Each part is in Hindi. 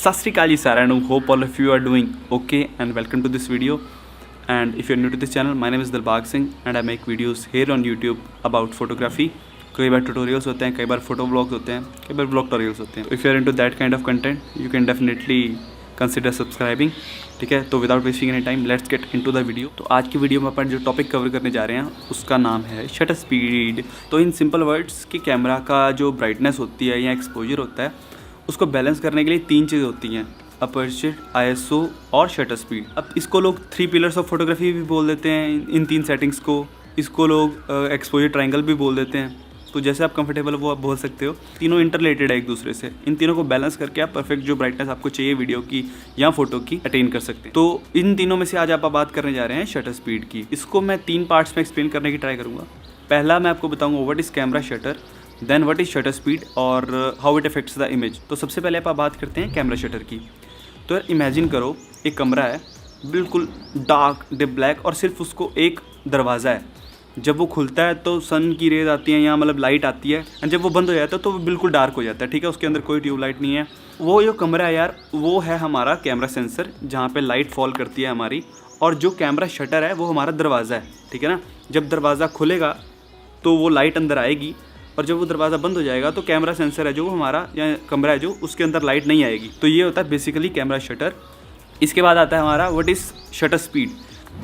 सत श्री अकाल जी सारिਆਂ ਨੂੰ hope all of you are doing okay and welcome to this video. And if you're new to this channel, my name is Dilbagh Singh and I make videos here on YouTube about photography. कई बार ट्यूटोरियल्स होते हैं, कई बार फोटो ब्लॉग्स होते हैं, कई बार ब्लॉग ट्यूटोरियल्स होते हैं. If you are into that kind of content you can definitely consider subscribing. ठीक है, तो without wasting any time let's get into the video. तो आज की वीडियो में अपन जो टॉपिक कवर करने जा रहे हैं उसका नाम है शटर स्पीड. तो इन सिंपल वर्ड्स कि कैमरा का जो ब्राइटनेस होती है या एक्सपोजर होता है उसको बैलेंस करने के लिए तीन चीज़ होती हैं: अपर्चर, ISO और शटर स्पीड. अब इसको लोग 3 पिलर्स ऑफ फोटोग्राफी भी बोल देते हैं, इन 3 सेटिंग्स को. इसको लोग एक्सपोजर ट्रायंगल भी बोल देते हैं. तो जैसे आप कंफर्टेबल वो आप बोल सकते हो. तीनों इंटरलेटेड है एक दूसरे से. इन तीनों को बैलेंस करके आप परफेक्ट जो ब्राइटनेस आपको चाहिए वीडियो की या फोटो की अटेन कर सकते हैं. तो इन तीनों में से आज आप बात करने जा रहे हैं शटर स्पीड की. इसको मैं 3 पार्ट्स में एक्सप्लेन करने की ट्राई करूँगा. पहला मैं आपको बताऊँगा what is camera shutter, then what is shutter speed और how it affects the image. तो सबसे पहले आप बात करते हैं कैमरा शटर की. तो यार इमेजिन करो एक कमरा है, बिल्कुल डार्क डिप ब्लैक, और सिर्फ उसको एक दरवाज़ा है. जब वो खुलता है तो सन की रेज आती है, यहाँ मतलब लाइट आती है, और जब वो बंद हो जाता है तो वो बिल्कुल डार्क हो जाता है. ठीक है, उसके अंदर कोई ट्यूबलाइट नहीं है. वो जो कमरा है यार वो है हमारा कैमरा सेंसर, जहाँ पे लाइट फॉल करती है हमारी. और जो कैमरा शटर है वो हमारा दरवाज़ा है. ठीक है ना, जब दरवाज़ा खुलेगा तो वो लाइट अंदर आएगी, और जब वो दरवाज़ा बंद हो जाएगा तो कैमरा सेंसर है जो हमारा या कमरा है जो उसके अंदर लाइट नहीं आएगी. तो ये होता है बेसिकली कैमरा शटर. इसके बाद आता है हमारा व्हाट इज़ शटर स्पीड.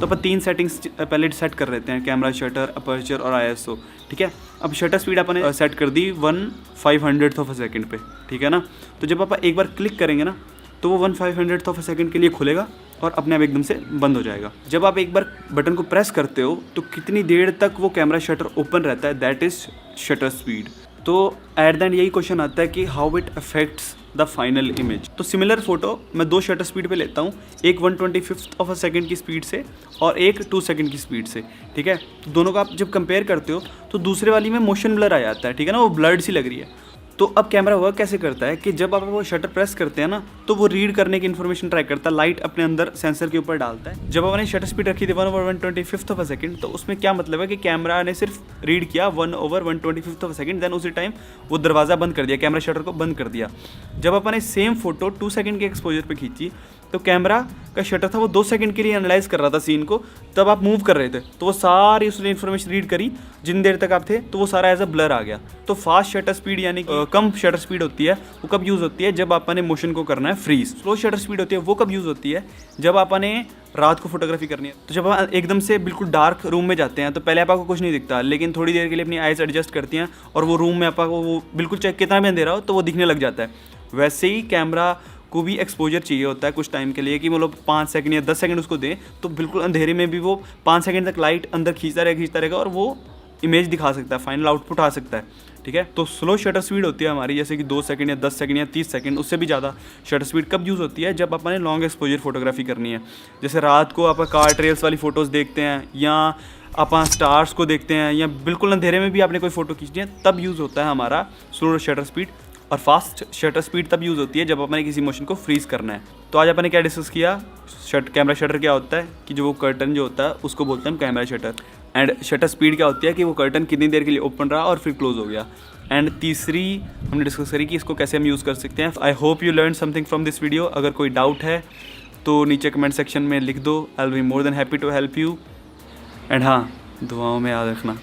तो अपन 3 सेटिंग्स पहले सेट कर लेते हैं: कैमरा, शटर, अपर्चर और ISO. ठीक है, अब शटर स्पीड अपन सेट कर दी 1/500th ऑफ अ सेकेंड पे. ठीक है ना, तो जब आप एक बार क्लिक करेंगे ना तो वो 1/500th ऑफ अ सेकेंड के लिए खुलेगा और अपने आप एकदम से बंद हो जाएगा. जब आप एक बार बटन को प्रेस करते हो तो कितनी देर तक वो कैमरा शटर ओपन रहता है, दैट इज़ शटर स्पीड. तो एट द एंड यही क्वेश्चन आता है कि how it affects the final image. तो सिमिलर फोटो मैं 2 शटर स्पीड पे लेता हूँ, एक 1/25th ऑफ अ सेकेंड की स्पीड से और एक 2 सेकेंड की स्पीड से. ठीक है, तो दोनों का आप जब कंपेयर करते हो तो दूसरे वाली में मोशन ब्लर आ जाता है. ठीक है ना, वो ब्लर्ड सी लग रही है. तो अब कैमरा वर्क कैसे करता है कि जब आप वो शटर प्रेस करते हैं ना तो वो रीड करने की इन्फॉर्मेशन ट्राई करता है, लाइट अपने अंदर सेंसर के ऊपर डालता है. जब आपने शटर स्पीड रखी थी 1/125th ऑफ अ सेकंड, तो उसमें क्या मतलब है कि कैमरा ने सिर्फ रीड किया 1/125th of a second, then उसी टाइम वो दरवाज़ा बंद कर दिया, कैमरा शटर को बंद कर दिया. जब आपने सेम फोटो 2 सेकंड के एक्सपोजर पर खींची तो कैमरा का शटर था वो 2 सेकंड के लिए एनालाइज कर रहा था सीन को. तब आप मूव कर रहे थे तो वो सारी उसने इन्फॉर्मेशन रीड करी जितनी देर तक आप थे, तो वो सारा एज अ ब्लर आ गया. तो फास्ट शटर स्पीड यानी कि कम शटर स्पीड होती है वो कब यूज़ होती है जब आपने मोशन को करना है फ्रीज. स्लो शटर स्पीड होती है वो कब यूज़ होती है जब आपने रात को फोटोग्राफी करनी है. तो जब आप एकदम से बिल्कुल डार्क रूम में जाते हैं तो पहले आपको कुछ नहीं दिखता, लेकिन थोड़ी देर के लिए अपनी आइज़ एडजस्ट करती हैं और वो रूम में आपको वो बिल्कुल चाहे कितना भी अंधेरा हो तो वो दिखने लग जाता है. वैसे ही कैमरा को भी एक्सपोजर चाहिए होता है कुछ टाइम के लिए कि मतलब 5 सेकंड या 10 सेकंड उसको दें तो बिल्कुल अंधेरे में भी वो 5 सेकंड तक लाइट अंदर खींचता रहेगा और वो इमेज दिखा सकता है, फाइनल आउटपुट आ सकता है. ठीक है, तो स्लो शटर स्पीड होती है हमारी जैसे कि 2 सेकंड या 10 सेकंड या 30 सेकंड, उससे भी ज़्यादा शटर स्पीड कब यूज़ होती है जब अपने लॉन्ग एक्सपोजर फोटोग्राफी करनी है. जैसे रात को आप कार ट्रेल्स वाली फ़ोटोज़ देखते हैं या आप स्टार्स को देखते हैं या बिल्कुल अंधेरे में भी आपने कोई फ़ोटो खींचनी है, तब यूज़ होता है हमारा स्लो शटर स्पीड. और फास्ट शटर स्पीड तब यूज़ होती है जब आपने किसी मोशन को फ्रीज करना है. तो आज आपने क्या डिस्कस किया, कैमरा शटर क्या होता है कि जो वो कर्टन जो होता है उसको बोलते हैं camera shutter. And shutter speed क्या होती है कि वो कर्टन कितनी देर के लिए ओपन रहा और फिर क्लोज हो गया. एंड तीसरी हमने डिस्कस करी कि इसको कैसे हम यूज़ कर सकते हैं. I hope you learn something from this video. अगर कोई डाउट है तो नीचे कमेंट सेक्शन में लिख दो. I will be more than happy to help you. And हाँ, दुआओं में याद रखना.